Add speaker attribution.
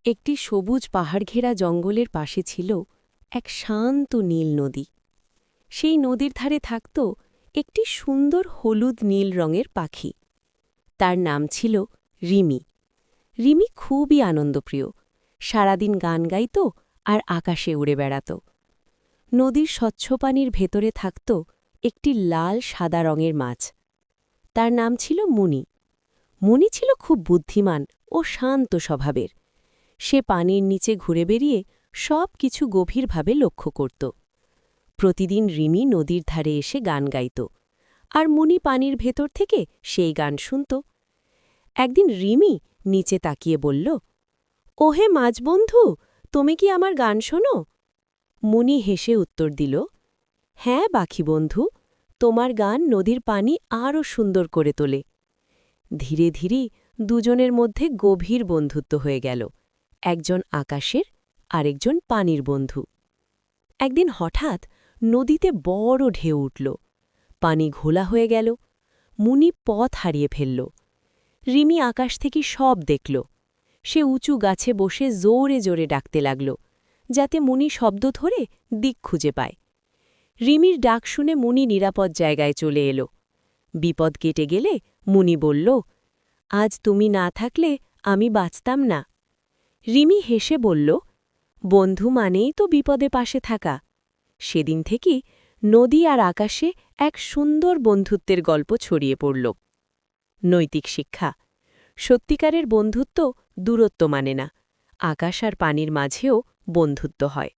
Speaker 1: একটি সবুজ পাহাড়ঘেরা জঙ্গলের পাশে ছিল এক শান্ত নীল নদী। সেই নদীর ধারে থাকত একটি সুন্দর হলুদ নীল রঙের পাখি। তার নাম ছিল রিমি। রিমি খুবই আনন্দপ্রিয়, সারাদিন গান গাইত আর আকাশে উড়ে বেড়াত। নদীর স্বচ্ছ পানির ভেতরে থাকত একটি লাল সাদা রঙের মাছ। তার নাম ছিল মুনি। মুনি ছিল খুব বুদ্ধিমান ও শান্ত স্বভাবের। সে পানির নিচে ঘুরে বেরিয়ে সব কিছু গভীরভাবে লক্ষ্য করত। প্রতিদিন রিমি নদীর ধারে এসে গান গাইত, আর মুনি পানির ভেতর থেকে সেই গান শুনত। একদিন রিমি নিচে তাকিয়ে বলল, ওহে মাঝবন্ধু, তুমি কি আমার গান শোনো? মুনি হেসে উত্তর দিল, হ্যাঁ পাখি বন্ধু, তোমার গান নদীর পানি আরও সুন্দর করে তোলে। ধীরে ধীরে দুজনের মধ্যে গভীর বন্ধুত্ব হয়ে গেল, একজন আকাশের আরেকজন পানির বন্ধু। একদিন হঠাৎ নদীতে বড় ঢেউ উঠল, পানি ঘোলা হয়ে গেল। মুনি পথ হারিয়ে ফেলল। রিমি আকাশ থেকে সব দেখল। সে উঁচু গাছে বসে জোরে জোরে ডাকতে লাগল, যাতে মুনি শব্দ ধরে দিক খুঁজে পায়। রিমির ডাক শুনে মুনি নিরাপদ জায়গায় চলে এলো। বিপদ কেটে গেলে মুনি বলল, আজ তুমি না থাকলে আমি বাঁচতাম না। রিমি হেসে বলল, বন্ধু মানেই তো বিপদে পাশে থাকা। সেদিন থেকেই নদী আর আকাশে এক সুন্দর বন্ধুত্বের গল্প ছড়িয়ে পড়ল। নৈতিক শিক্ষা: সত্যিকারের বন্ধুত্ব দূরত্ব মানে না, আকাশ আর পানির মাঝেও বন্ধুত্ব হয়।